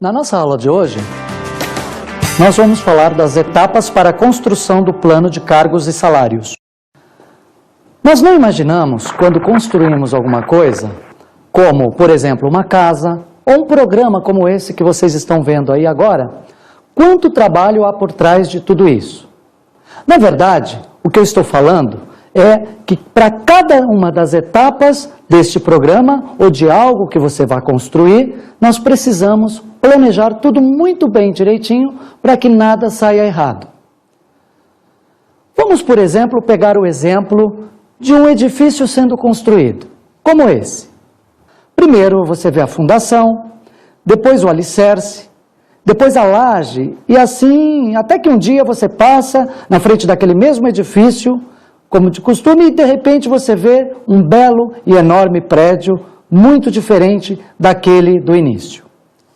Na nossa aula de hoje, nós vamos falar das etapas para a construção do plano de cargos e salários. Nós não imaginamos, quando construímos alguma coisa, como, por exemplo, uma casa ou um programa como esse que vocês estão vendo aí agora, quanto trabalho há por trás de tudo isso. Na verdade, o que eu estou falando é que para cada uma das etapas deste programa ou de algo que você vai construir, nós precisamos planejar tudo muito bem direitinho para que nada saia errado. Vamos, por exemplo, pegar o exemplo de um edifício sendo construído, como esse. Primeiro você vê a fundação, depois o alicerce, depois a laje, e assim, até que um dia você passa na frente daquele mesmo edifício, como de costume, e de repente você vê um belo e enorme prédio, muito diferente daquele do início.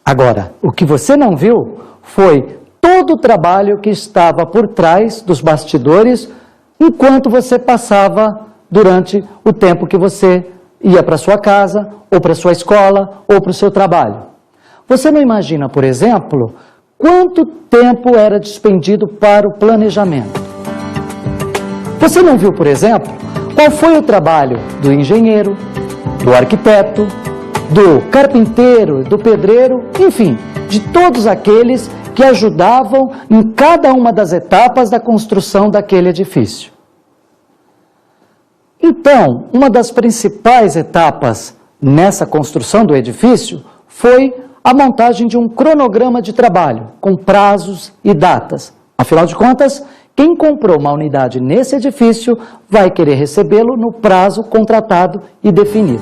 Agora, o que você não viu foi todo o trabalho que estava por trás dos bastidores, enquanto você passava durante o tempo que você ia para sua casa, ou para sua escola, ou para o seu trabalho. Você não imagina, por exemplo, quanto tempo era despendido para o planejamento. Você não viu, por exemplo, qual foi o trabalho do engenheiro, do arquiteto, do carpinteiro, do pedreiro, enfim, de todos aqueles que ajudavam em cada uma das etapas da construção daquele edifício. Então, uma das principais etapas nessa construção do edifício foi a montagem de um cronograma de trabalho, com prazos e datas. Afinal de contas, quem comprou uma unidade nesse edifício vai querer recebê-lo no prazo contratado e definido.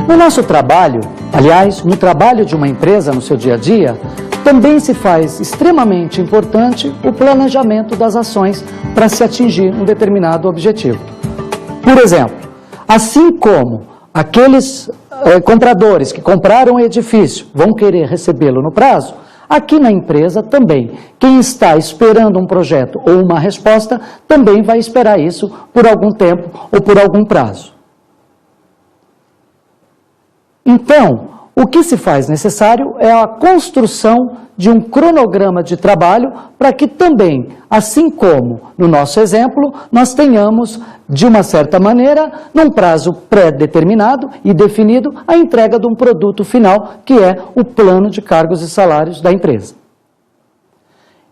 No nosso trabalho, aliás, no trabalho de uma empresa no seu dia a dia, também se faz extremamente importante o planejamento das ações para se atingir um determinado objetivo. Por exemplo, assim como aqueles compradores que compraram o edifício vão querer recebê-lo no prazo, aqui na empresa também, quem está esperando um projeto ou uma resposta, também vai esperar isso por algum tempo ou por algum prazo. Então, o que se faz necessário é a construção de um cronograma de trabalho para que também, assim como no nosso exemplo, nós tenhamos, de uma certa maneira, num prazo pré-determinado e definido, a entrega de um produto final, que é o plano de cargos e salários da empresa.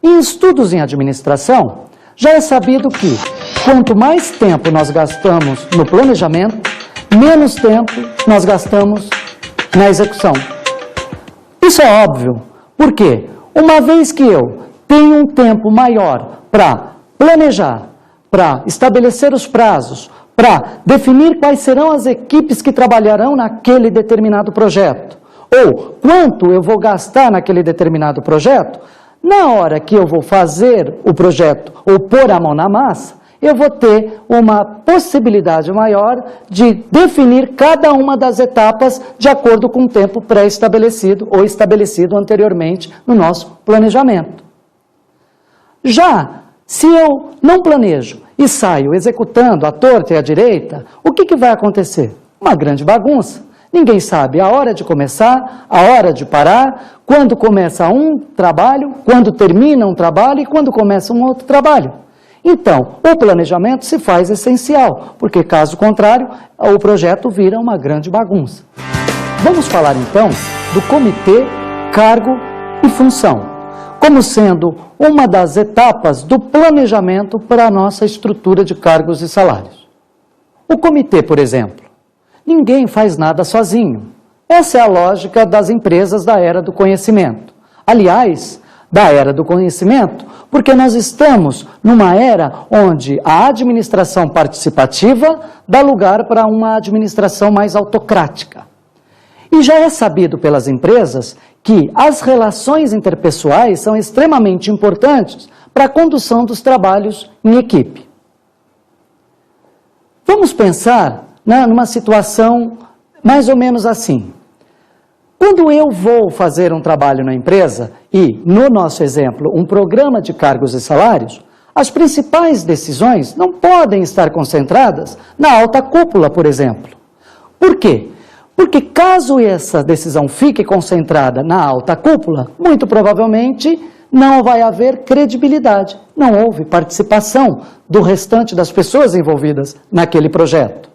Em estudos em administração, já é sabido que, quanto mais tempo nós gastamos no planejamento, menos tempo nós gastamos na execução. Isso é óbvio, porque uma vez que eu tenho um tempo maior para planejar, para estabelecer os prazos, para definir quais serão as equipes que trabalharão naquele determinado projeto, ou quanto eu vou gastar naquele determinado projeto, na hora que eu vou fazer o projeto ou pôr a mão na massa, eu vou ter uma possibilidade maior de definir cada uma das etapas de acordo com o tempo pré-estabelecido ou estabelecido anteriormente no nosso planejamento. Já, se eu não planejo e saio executando à torta e à direita, o que vai acontecer? Uma grande bagunça. Ninguém sabe a hora de começar, a hora de parar, quando começa um trabalho, quando termina um trabalho e quando começa um outro trabalho. Então, o planejamento se faz essencial, porque caso contrário, o projeto vira uma grande bagunça. Vamos falar então do comitê, cargo e função, como sendo uma das etapas do planejamento para a nossa estrutura de cargos e salários. O comitê, por exemplo, ninguém faz nada sozinho. Essa é a lógica das empresas da era do conhecimento. Aliás, da era do conhecimento, porque nós estamos numa era onde a administração participativa dá lugar para uma administração mais autocrática. E já é sabido pelas empresas que as relações interpessoais são extremamente importantes para a condução dos trabalhos em equipe. Vamos pensar numa situação mais ou menos assim. Quando eu vou fazer um trabalho na empresa e, no nosso exemplo, um programa de cargos e salários, as principais decisões não podem estar concentradas na alta cúpula, por exemplo. Por quê? Porque caso essa decisão fique concentrada na alta cúpula, muito provavelmente não vai haver credibilidade. Não houve participação do restante das pessoas envolvidas naquele projeto.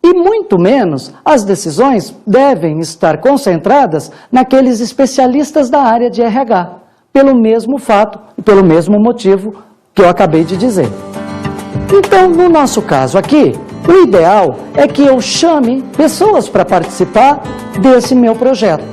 E muito menos as decisões devem estar concentradas naqueles especialistas da área de RH, pelo mesmo fato e pelo mesmo motivo que eu acabei de dizer. Então, no nosso caso aqui, o ideal é que eu chame pessoas para participar desse meu projeto.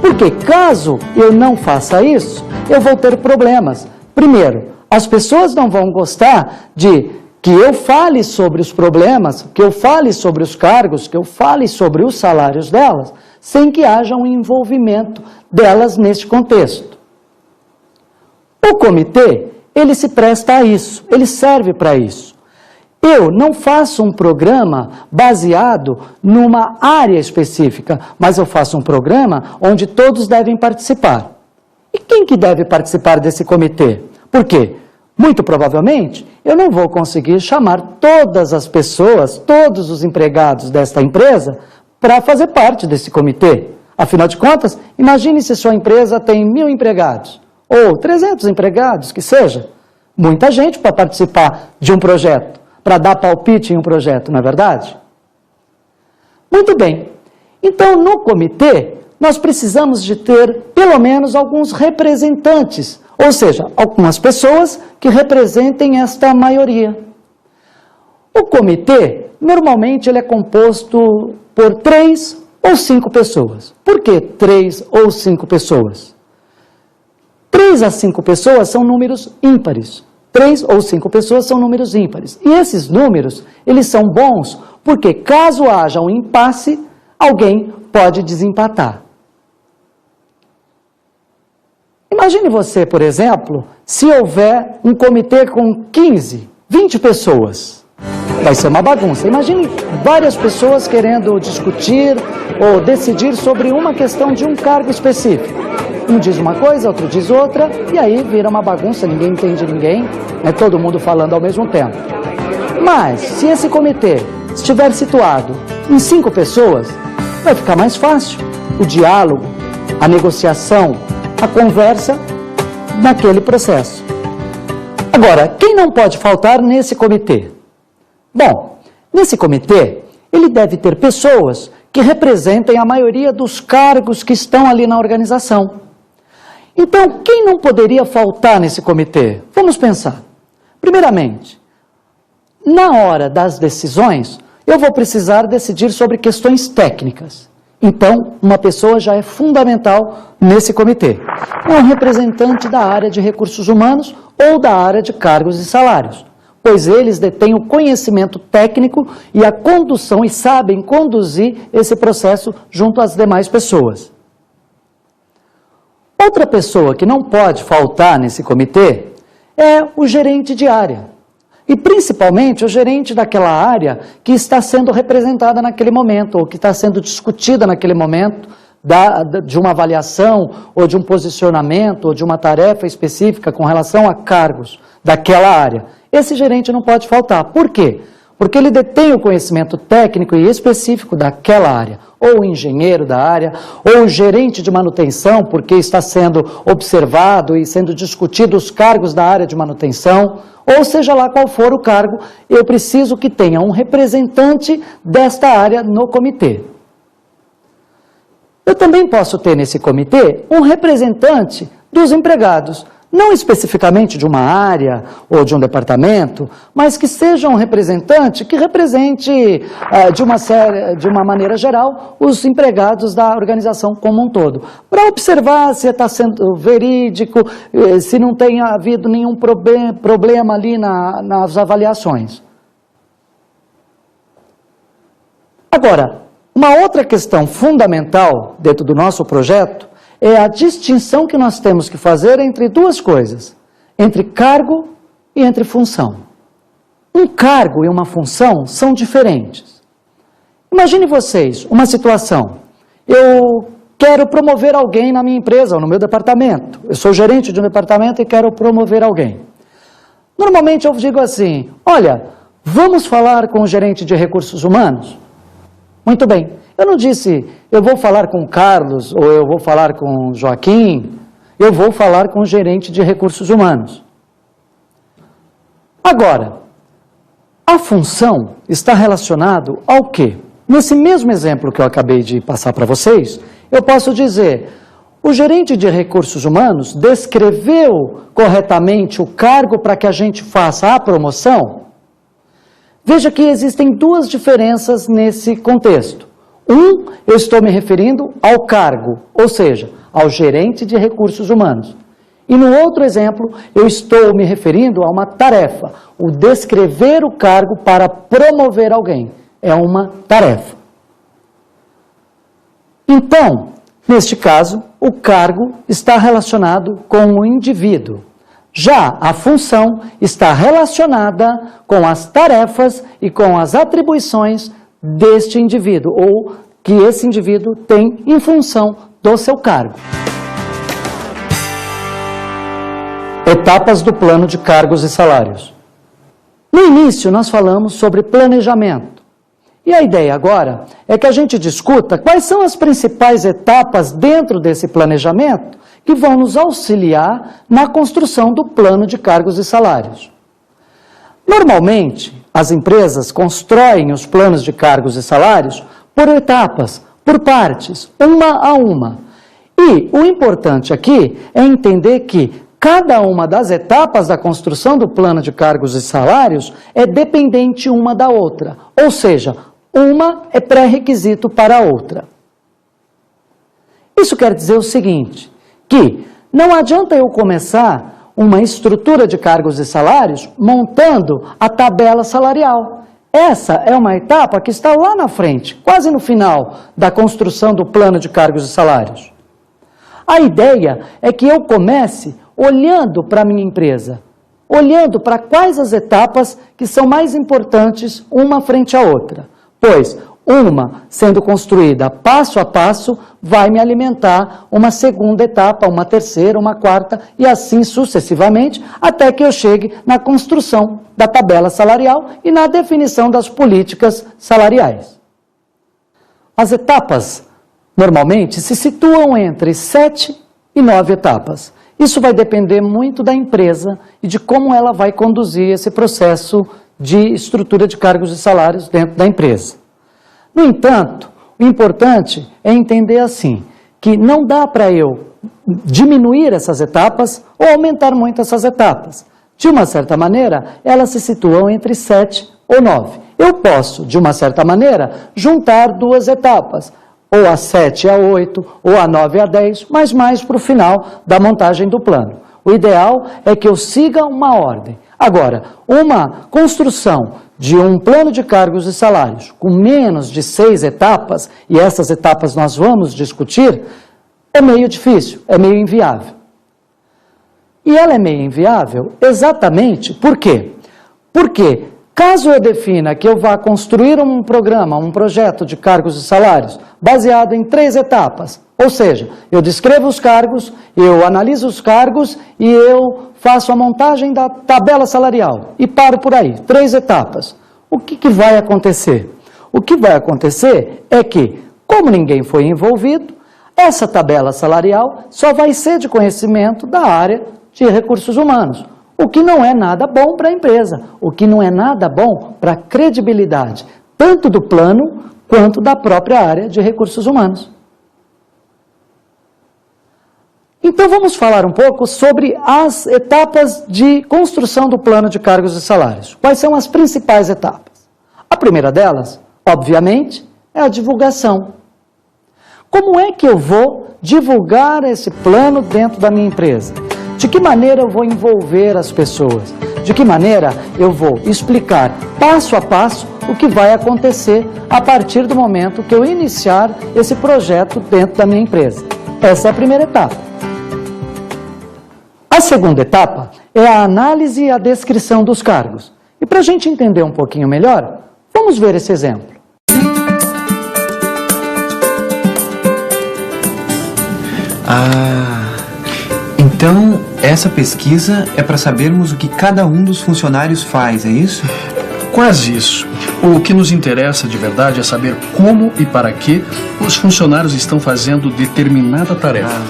Porque caso eu não faça isso, eu vou ter problemas. Primeiro, as pessoas não vão gostar de que eu fale sobre os problemas, que eu fale sobre os cargos, que eu fale sobre os salários delas, sem que haja um envolvimento delas neste contexto. O comitê, ele se presta a isso, ele serve para isso. Eu não faço um programa baseado numa área específica, mas eu faço um programa onde todos devem participar. E quem que deve participar desse comitê? Por quê? Muito provavelmente, eu não vou conseguir chamar todas as pessoas, todos os empregados desta empresa, para fazer parte desse comitê. Afinal de contas, imagine se sua empresa tem 1.000 empregados, ou 300 empregados, que seja. Muita gente para participar de um projeto, para dar palpite em um projeto, não é verdade? Muito bem. Então, no comitê, nós precisamos de ter, pelo menos, alguns representantes, ou seja, algumas pessoas que representem esta maioria. O comitê, normalmente, ele é composto por 3 ou 5 pessoas. Por que 3 ou 5 pessoas? 3 a 5 pessoas são números ímpares. 3 ou 5 pessoas são números ímpares. E esses números, eles são bons porque, caso haja um impasse, alguém pode desempatar. Imagine você, por exemplo, se houver um comitê com 15, 20 pessoas. Vai ser uma bagunça. Imagine várias pessoas querendo discutir ou decidir sobre uma questão de um cargo específico. Um diz uma coisa, outro diz outra, e aí vira uma bagunça, ninguém entende ninguém, né? Todo mundo falando ao mesmo tempo. Mas, se esse comitê estiver situado em 5 pessoas, vai ficar mais fácil o diálogo, a negociação, a conversa naquele processo. Agora, quem não pode faltar nesse comitê? Bom, nesse comitê, ele deve ter pessoas que representem a maioria dos cargos que estão ali na organização. Então, quem não poderia faltar nesse comitê? Vamos pensar. Primeiramente, na hora das decisões, eu vou precisar decidir sobre questões técnicas. Então, uma pessoa já é fundamental nesse comitê. Um representante da área de recursos humanos ou da área de cargos e salários, pois eles detêm o conhecimento técnico e a condução e sabem conduzir esse processo junto às demais pessoas. Outra pessoa que não pode faltar nesse comitê é o gerente de área. E principalmente o gerente daquela área que está sendo representada naquele momento, ou que está sendo discutida naquele momento, de uma avaliação, ou de um posicionamento, ou de uma tarefa específica com relação a cargos daquela área. Esse gerente não pode faltar. Por quê? Porque ele detém o conhecimento técnico e específico daquela área, ou o engenheiro da área, ou o gerente de manutenção, porque está sendo observado e sendo discutido os cargos da área de manutenção, ou seja lá qual for o cargo, eu preciso que tenha um representante desta área no comitê. Eu também posso ter nesse comitê um representante dos empregados, não especificamente de uma área ou de um departamento, mas que seja um representante que represente, de uma maneira geral, os empregados da organização como um todo. Para observar se está sendo verídico, se não tem havido nenhum problema ali nas avaliações. Agora, uma outra questão fundamental dentro do nosso projeto é a distinção que nós temos que fazer entre duas coisas, entre cargo e entre função. Um cargo e uma função são diferentes. Imagine vocês uma situação, eu quero promover alguém na minha empresa ou no meu departamento, eu sou gerente de um departamento e quero promover alguém. Normalmente eu digo assim, olha, vamos falar com o gerente de recursos humanos? Muito bem, eu não disse eu vou falar com o Carlos ou eu vou falar com o Joaquim, eu vou falar com o gerente de recursos humanos. Agora, a função está relacionado ao quê? Nesse mesmo exemplo que eu acabei de passar para vocês, eu posso dizer, o gerente de recursos humanos descreveu corretamente o cargo para que a gente faça a promoção? Veja que existem duas diferenças nesse contexto. Eu estou me referindo ao cargo, ou seja, ao gerente de recursos humanos. E no outro exemplo, eu estou me referindo a uma tarefa, o descrever o cargo para promover alguém. É uma tarefa. Então, neste caso, o cargo está relacionado com o indivíduo. Já a função está relacionada com as tarefas e com as atribuições deste indivíduo, ou que esse indivíduo tem em função do seu cargo. Etapas do plano de cargos e salários. No início, nós falamos sobre planejamento. E a ideia agora é que a gente discuta quais são as principais etapas dentro desse planejamento que vão nos auxiliar na construção do plano de cargos e salários. Normalmente, as empresas constroem os planos de cargos e salários por etapas, por partes, uma a uma. E o importante aqui é entender que cada uma das etapas da construção do plano de cargos e salários é dependente uma da outra, ou seja, uma é pré-requisito para a outra. Isso quer dizer o seguinte, que não adianta eu começar uma estrutura de cargos e salários montando a tabela salarial. Essa é uma etapa que está lá na frente, quase no final da construção do plano de cargos e salários. A ideia é que eu comece olhando para a minha empresa, olhando para quais as etapas que são mais importantes uma frente à outra. Pois uma, sendo construída passo a passo, vai me alimentar uma segunda etapa, uma terceira, uma quarta e assim sucessivamente, até que eu chegue na construção da tabela salarial e na definição das políticas salariais. As etapas, normalmente, se situam entre 7 e 9 etapas. Isso vai depender muito da empresa e de como ela vai conduzir esse processo de estrutura de cargos e salários dentro da empresa. No entanto, o importante é entender assim, que não dá para eu diminuir essas etapas ou aumentar muito essas etapas. De uma certa maneira, elas se situam entre 7 ou 9. Eu posso, de uma certa maneira, juntar duas etapas, ou a 7 a 8, ou a 9 a 10, mas mais para o final da montagem do plano. O ideal é que eu siga uma ordem. Agora, uma construção de um plano de cargos e salários com menos de 6 etapas, e essas etapas nós vamos discutir, é meio difícil, é meio inviável. E ela é meio inviável exatamente por quê? Porque caso eu defina que eu vá construir um programa, um projeto de cargos e salários baseado em 3 etapas, ou seja, eu descrevo os cargos, eu analiso os cargos e eu faço a montagem da tabela salarial e paro por aí, 3 etapas. O que vai acontecer? O que vai acontecer é que, como ninguém foi envolvido, essa tabela salarial só vai ser de conhecimento da área de recursos humanos, o que não é nada bom para a empresa, o que não é nada bom para a credibilidade, tanto do plano quanto da própria área de recursos humanos. Então vamos falar um pouco sobre as etapas de construção do plano de cargos e salários. Quais são as principais etapas? A primeira delas, obviamente, é a divulgação. Como é que eu vou divulgar esse plano dentro da minha empresa? De que maneira eu vou envolver as pessoas? De que maneira eu vou explicar passo a passo o que vai acontecer a partir do momento que eu iniciar esse projeto dentro da minha empresa? Essa é a primeira etapa. A segunda etapa é a análise e a descrição dos cargos. E para a gente entender um pouquinho melhor, vamos ver esse exemplo. Então essa pesquisa é para sabermos o que cada um dos funcionários faz, é isso? Quase isso. O que nos interessa de verdade é saber como e para que os funcionários estão fazendo determinada tarefa.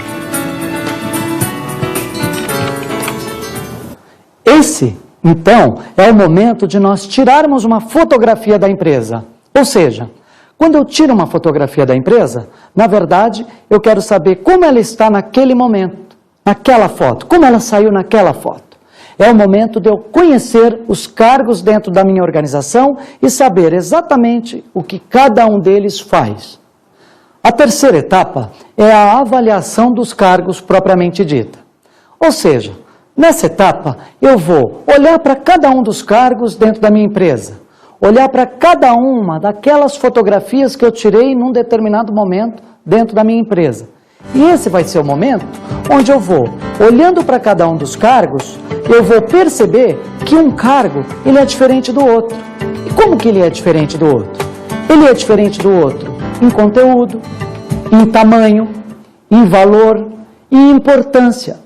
Esse, então, é o momento de nós tirarmos uma fotografia da empresa. Ou seja, quando eu tiro uma fotografia da empresa, na verdade, eu quero saber como ela está naquele momento, naquela foto, como ela saiu naquela foto. É o momento de eu conhecer os cargos dentro da minha organização e saber exatamente o que cada um deles faz. A terceira etapa é a avaliação dos cargos propriamente dita. Ou seja, nessa etapa eu vou olhar para cada um dos cargos dentro da minha empresa, olhar para cada uma daquelas fotografias que eu tirei num determinado momento dentro da minha empresa. E esse vai ser o momento onde eu vou, olhando para cada um dos cargos, eu vou perceber que um cargo ele é diferente do outro. E como que ele é diferente do outro? Ele é diferente do outro em conteúdo, em tamanho, em valor e em importância.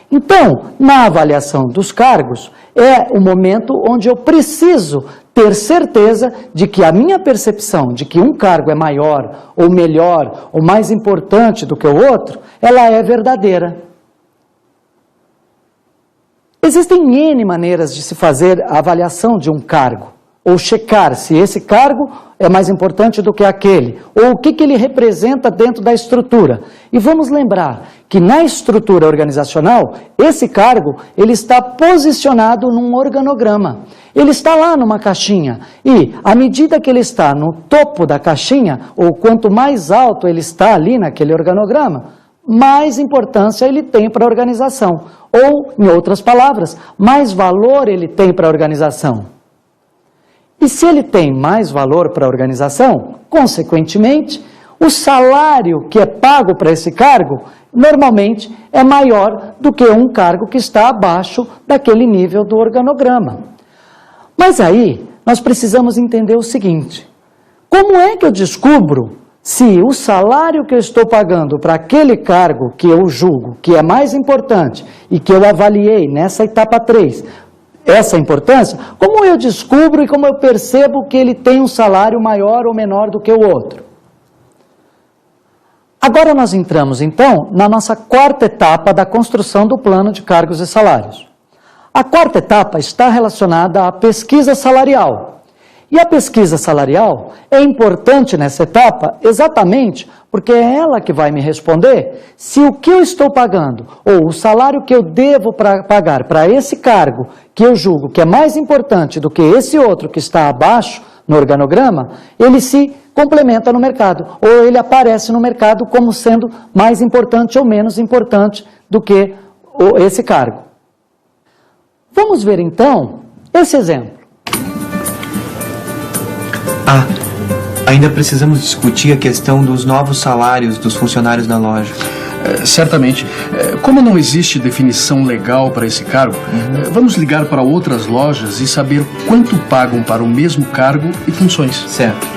Então, na avaliação dos cargos, é o momento onde eu preciso ter certeza de que a minha percepção de que um cargo é maior, ou melhor, ou mais importante do que o outro, ela é verdadeira. Existem N maneiras de se fazer a avaliação de um cargo, ou checar se esse cargo é mais importante do que aquele, ou o que ele representa dentro da estrutura. E vamos lembrar que na estrutura organizacional, esse cargo ele está posicionado num organograma. Ele está lá numa caixinha e, à medida que ele está no topo da caixinha, ou quanto mais alto ele está ali naquele organograma, mais importância ele tem para a organização. Ou, em outras palavras, mais valor ele tem para a organização. E se ele tem mais valor para a organização, consequentemente, o salário que é pago para esse cargo, normalmente, é maior do que um cargo que está abaixo daquele nível do organograma. Mas aí, nós precisamos entender o seguinte: como é que eu descubro se o salário que eu estou pagando para aquele cargo que eu julgo que é mais importante e que eu avaliei nessa etapa 3, essa importância, como eu descubro e como eu percebo que ele tem um salário maior ou menor do que o outro? Agora nós entramos, então, na nossa quarta etapa da construção do plano de cargos e salários. A quarta etapa está relacionada à pesquisa salarial. E a pesquisa salarial é importante nessa etapa exatamente porque é ela que vai me responder se o que eu estou pagando ou o salário que eu devo pagar para esse cargo que eu julgo que é mais importante do que esse outro que está abaixo no organograma, ele se complementa no mercado ou ele aparece no mercado como sendo mais importante ou menos importante do que esse cargo. Vamos ver então esse exemplo. Ainda precisamos discutir a questão dos novos salários dos funcionários da loja. Certamente. Como não existe definição legal para esse cargo, vamos ligar para outras lojas e saber quanto pagam para o mesmo cargo e funções. Certo.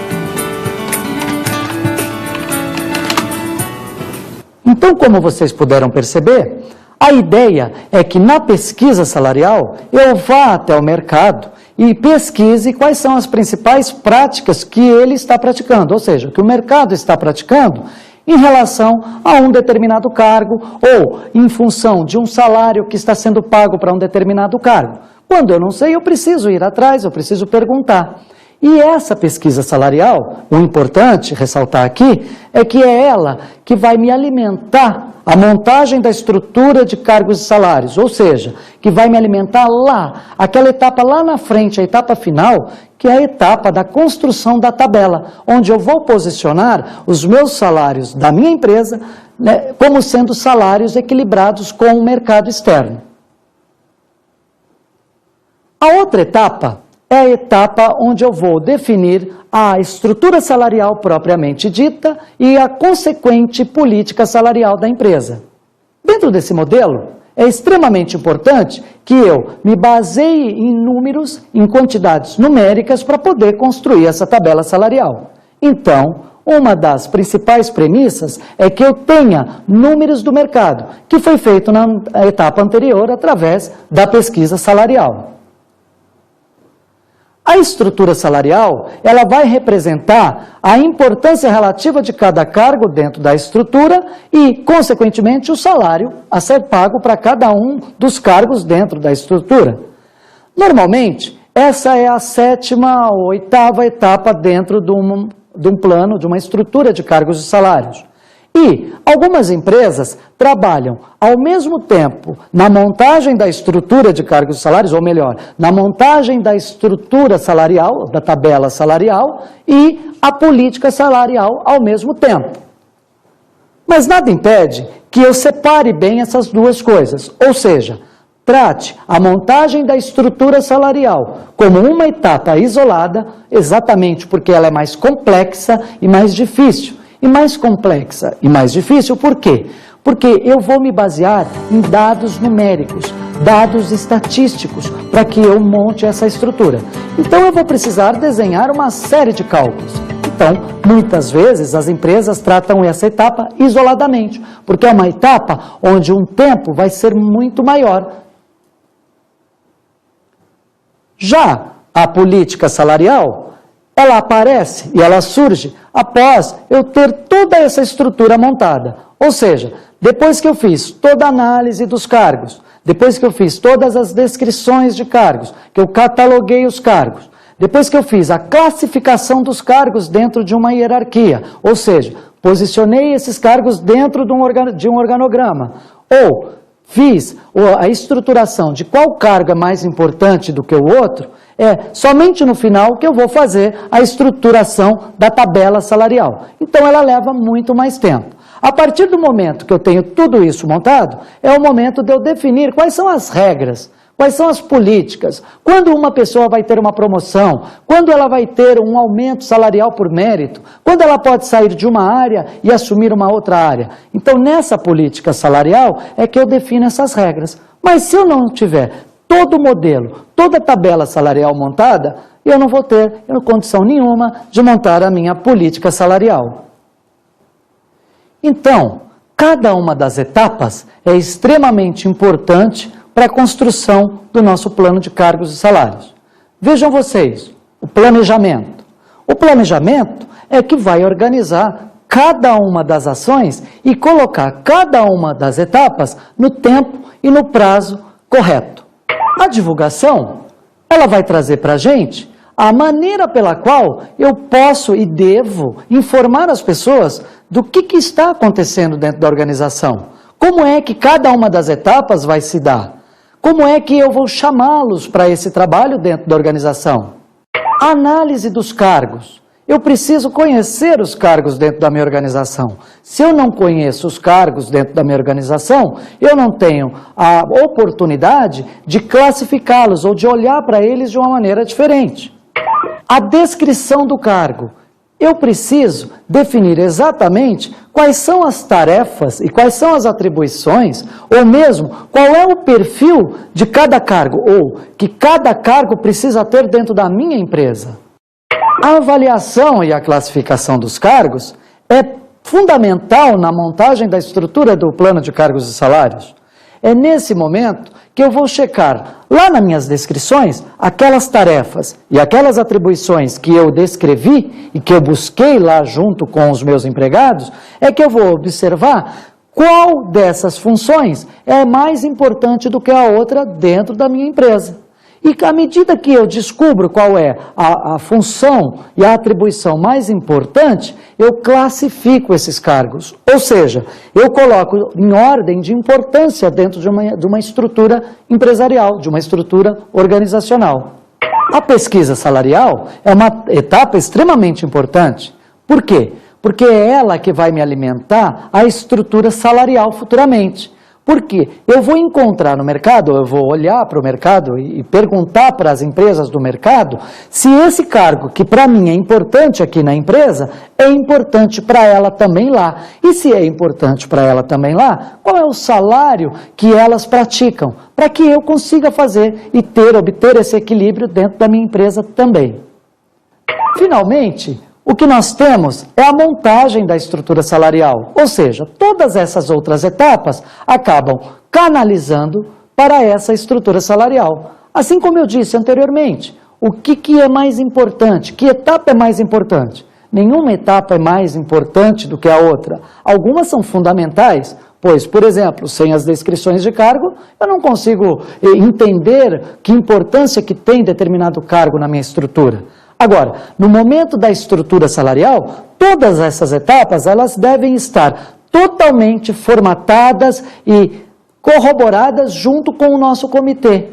Então, como vocês puderam perceber, a ideia é que na pesquisa salarial eu vá até o mercado e pesquise quais são as principais práticas que ele está praticando, ou seja, que o mercado está praticando em relação a um determinado cargo ou em função de um salário que está sendo pago para um determinado cargo. Quando eu não sei, eu preciso ir atrás, eu preciso perguntar. E essa pesquisa salarial, o importante ressaltar aqui, é que é ela que vai me alimentar a montagem da estrutura de cargos e salários, ou seja, que vai me alimentar lá, aquela etapa lá na frente, a etapa final, que é a etapa da construção da tabela, onde eu vou posicionar os meus salários da minha empresa, né, como sendo salários equilibrados com o mercado externo. A outra etapa é a etapa onde eu vou definir a estrutura salarial propriamente dita e a consequente política salarial da empresa. Dentro desse modelo, é extremamente importante que eu me baseie em números, em quantidades numéricas para poder construir essa tabela salarial. Então, uma das principais premissas é que eu tenha números do mercado, que foi feito na etapa anterior através da pesquisa salarial. A estrutura salarial, ela vai representar a importância relativa de cada cargo dentro da estrutura e, consequentemente, o salário a ser pago para cada um dos cargos dentro da estrutura. Normalmente, essa é a 7ª ou 8ª etapa dentro de um plano, de uma estrutura de cargos e salários. E algumas empresas trabalham ao mesmo tempo na montagem da estrutura de cargos e salários, ou melhor, na montagem da estrutura salarial, da tabela salarial, e a política salarial ao mesmo tempo. Mas nada impede que eu separe bem essas duas coisas, ou seja, trate a montagem da estrutura salarial como uma etapa isolada, exatamente porque ela é mais complexa e mais difícil. E mais complexa e mais difícil, por quê? Porque eu vou me basear em dados numéricos, dados estatísticos, para que eu monte essa estrutura. Então eu vou precisar desenhar uma série de cálculos. Então, muitas vezes as empresas tratam essa etapa isoladamente, porque é uma etapa onde um tempo vai ser muito maior. Já a política salarial, ela aparece e ela surge após eu ter toda essa estrutura montada. Ou seja, depois que eu fiz toda a análise dos cargos, depois que eu fiz todas as descrições de cargos, que eu cataloguei os cargos, depois que eu fiz a classificação dos cargos dentro de uma hierarquia, ou seja, posicionei esses cargos dentro de um organograma, ou fiz a estruturação de qual cargo é mais importante do que o outro, é somente no final que eu vou fazer a estruturação da tabela salarial. Então ela leva muito mais tempo. A partir do momento que eu tenho tudo isso montado, é o momento de eu definir quais são as regras, quais são as políticas, quando uma pessoa vai ter uma promoção, quando ela vai ter um aumento salarial por mérito, quando ela pode sair de uma área e assumir uma outra área. Então, nessa política salarial é que eu defino essas regras. Mas se eu não tiver todo o modelo, toda a tabela salarial montada, eu não vou ter condição nenhuma de montar a minha política salarial. Então, cada uma das etapas é extremamente importante para a construção do nosso plano de cargos e salários. Vejam vocês, o planejamento. O planejamento é que vai organizar cada uma das ações e colocar cada uma das etapas no tempo e no prazo correto. A divulgação, ela vai trazer para a gente a maneira pela qual eu posso e devo informar as pessoas do que está acontecendo dentro da organização. Como é que cada uma das etapas vai se dar? Como é que eu vou chamá-los para esse trabalho dentro da organização? A análise dos cargos. Eu preciso conhecer os cargos dentro da minha organização. Se eu não conheço os cargos dentro da minha organização, eu não tenho a oportunidade de classificá-los ou de olhar para eles de uma maneira diferente. A descrição do cargo. Eu preciso definir exatamente quais são as tarefas e quais são as atribuições, ou mesmo qual é o perfil de cada cargo, ou que cada cargo precisa ter dentro da minha empresa. A avaliação e a classificação dos cargos é fundamental na montagem da estrutura do plano de cargos e salários. É nesse momento que eu vou checar lá nas minhas descrições aquelas tarefas e aquelas atribuições que eu descrevi e que eu busquei lá junto com os meus empregados, é que eu vou observar qual dessas funções é mais importante do que a outra dentro da minha empresa. E à medida que eu descubro qual é a função e a atribuição mais importante, eu classifico esses cargos. Ou seja, eu coloco em ordem de importância dentro de uma estrutura empresarial, de uma estrutura organizacional. A pesquisa salarial é uma etapa extremamente importante. Por quê? Porque é ela que vai me alimentar a estrutura salarial futuramente. Porque eu vou encontrar no mercado, eu vou olhar para o mercado e perguntar para as empresas do mercado se esse cargo, que para mim é importante aqui na empresa, é importante para ela também lá. E se é importante para ela também lá, qual é o salário que elas praticam, para que eu consiga fazer e obter esse equilíbrio dentro da minha empresa também. Finalmente, o que nós temos é a montagem da estrutura salarial, ou seja, todas essas outras etapas acabam canalizando para essa estrutura salarial. Assim como eu disse anteriormente, O que é mais importante? Que etapa é mais importante? Nenhuma etapa é mais importante do que a outra. Algumas são fundamentais, pois, por exemplo, sem as descrições de cargo, eu não consigo entender que importância que tem determinado cargo na minha estrutura. Agora, no momento da estrutura salarial, todas essas etapas, elas devem estar totalmente formatadas e corroboradas junto com o nosso comitê.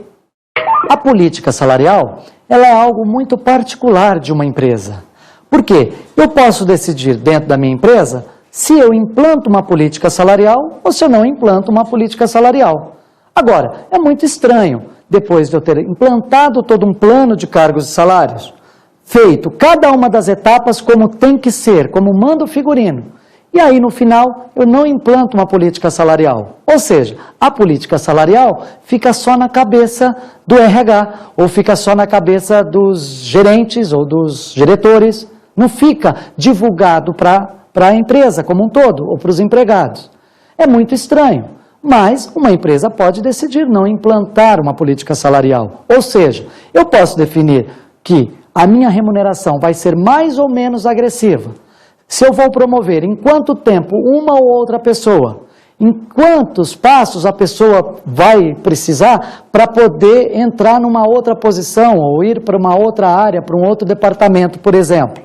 A política salarial, ela é algo muito particular de uma empresa. Por quê? Eu posso decidir dentro da minha empresa se eu implanto uma política salarial ou se eu não implanto uma política salarial. Agora, é muito estranho, depois de eu ter implantado todo um plano de cargos e salários, feito cada uma das etapas como tem que ser, como manda o figurino, e aí no final eu não implanto uma política salarial. Ou seja, a política salarial fica só na cabeça do RH, ou fica só na cabeça dos gerentes ou dos diretores, não fica divulgado para a empresa como um todo, ou para os empregados. É muito estranho, mas uma empresa pode decidir não implantar uma política salarial. Ou seja, eu posso definir que a minha remuneração vai ser mais ou menos agressiva. Se eu vou promover em quanto tempo uma ou outra pessoa, em quantos passos a pessoa vai precisar para poder entrar numa outra posição ou ir para uma outra área, para um outro departamento, por exemplo.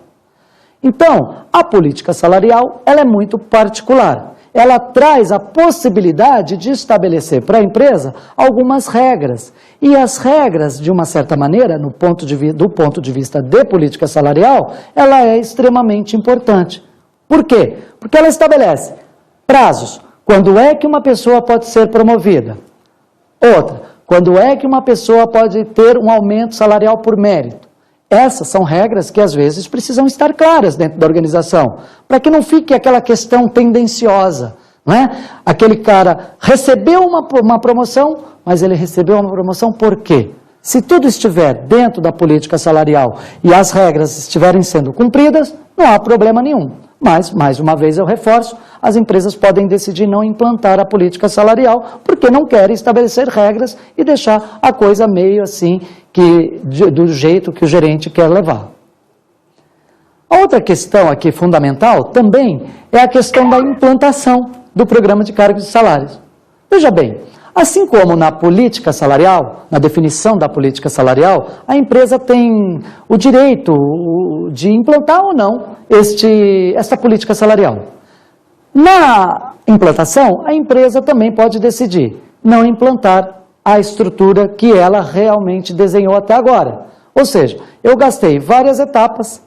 Então, a política salarial, ela é muito particular. Ela traz a possibilidade de estabelecer para a empresa algumas regras. E as regras, de uma certa maneira, do ponto de vista de política salarial, ela é extremamente importante. Por quê? Porque ela estabelece prazos. Quando é que uma pessoa pode ser promovida? Outra, quando é que uma pessoa pode ter um aumento salarial por mérito? Essas são regras que, às vezes, precisam estar claras dentro da organização, para que não fique aquela questão tendenciosa, não é? Aquele cara recebeu uma promoção, mas ele recebeu uma promoção por quê? Se tudo estiver dentro da política salarial e as regras estiverem sendo cumpridas, não há problema nenhum. Mas, mais uma vez eu reforço, as empresas podem decidir não implantar a política salarial porque não querem estabelecer regras e deixar a coisa meio assim, do jeito que o gerente quer levar. A outra questão aqui fundamental também é a questão da implantação do programa de cargos e salários. Veja bem, assim como na política salarial, na definição da política salarial, a empresa tem o direito de implantar ou não esta política salarial. Na implantação, a empresa também pode decidir não implantar a estrutura que ela realmente desenhou até agora. Ou seja, eu gastei várias etapas,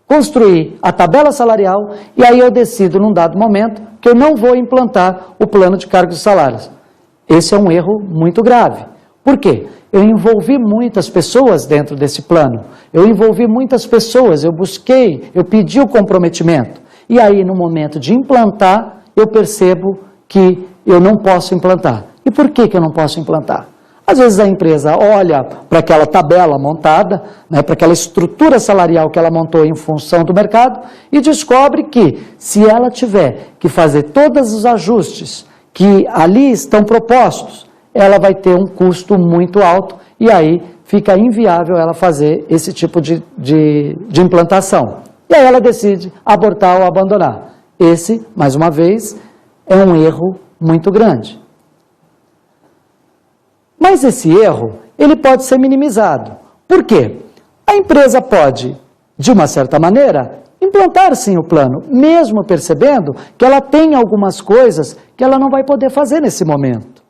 construí a tabela salarial e aí eu decido num dado momento que eu não vou implantar o plano de cargos e salários. Esse é um erro muito grave. Por quê? Eu envolvi muitas pessoas dentro desse plano. Eu envolvi muitas pessoas, eu pedi o comprometimento. E aí, no momento de implantar, eu percebo que eu não posso implantar. E por que eu não posso implantar? Às vezes a empresa olha para aquela tabela montada, né, para aquela estrutura salarial que ela montou em função do mercado e descobre que, se ela tiver que fazer todos os ajustes que ali estão propostos, ela vai ter um custo muito alto e aí fica inviável ela fazer esse tipo de implantação. E aí ela decide abortar ou abandonar. Esse, mais uma vez, é um erro muito grande. Mas esse erro, ele pode ser minimizado. Por quê? A empresa pode, de uma certa maneira, implantar sim o plano, mesmo percebendo que ela tem algumas coisas que ela não vai poder fazer nesse momento.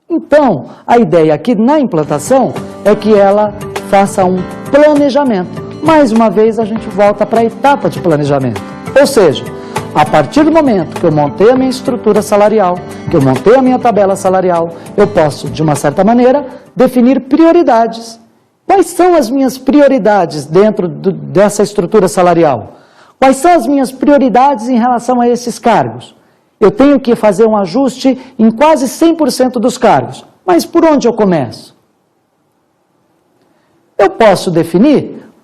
Então, a ideia aqui na implantação é que ela faça um planejamento. Mais uma vez, a gente volta para a etapa de planejamento. Ou seja, a partir do momento que eu montei a minha estrutura salarial, que eu montei a minha tabela salarial, eu posso, de uma certa maneira, definir prioridades. Quais são as minhas prioridades dentro dessa estrutura salarial? Quais são as minhas prioridades em relação a esses cargos? Eu tenho que fazer um ajuste em quase 100% dos cargos. Mas por onde eu começo? Eu posso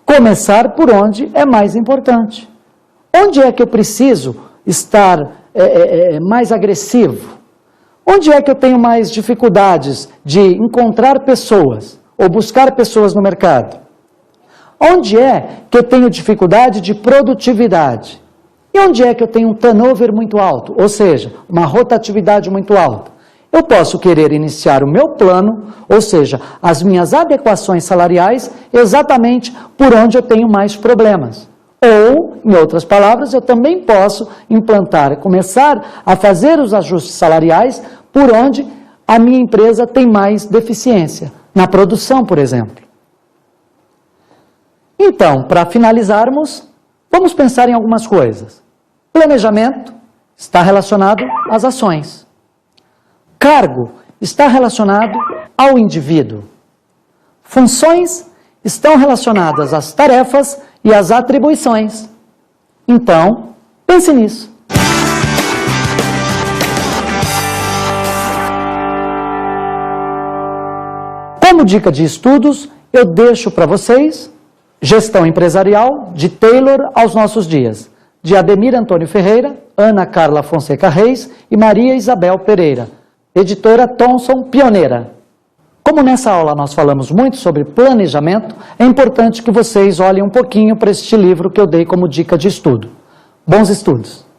começar por onde é mais importante. Onde é que eu preciso estar mais agressivo? Onde é que eu tenho mais dificuldades de encontrar pessoas ou buscar pessoas no mercado? Onde é que eu tenho dificuldade de produtividade? E onde é que eu tenho um turnover muito alto, ou seja, uma rotatividade muito alta? Eu posso querer iniciar o meu plano, ou seja, as minhas adequações salariais, exatamente por onde eu tenho mais problemas. Ou, em outras palavras, eu também posso implantar, começar a fazer os ajustes salariais por onde a minha empresa tem mais deficiência, na produção, por exemplo. Então, para finalizarmos, vamos pensar em algumas coisas. Planejamento está relacionado às ações. Cargo está relacionado ao indivíduo. Funções estão relacionadas às tarefas e às atribuições. Então, pense nisso. Como dica de estudos, eu deixo para vocês Gestão Empresarial, de Taylor aos Nossos Dias, de Ademir Antônio Ferreira, Ana Carla Fonseca Reis e Maria Isabel Pereira, editora Thomson Pioneira. Como nessa aula nós falamos muito sobre planejamento, é importante que vocês olhem um pouquinho para este livro que eu dei como dica de estudo. Bons estudos!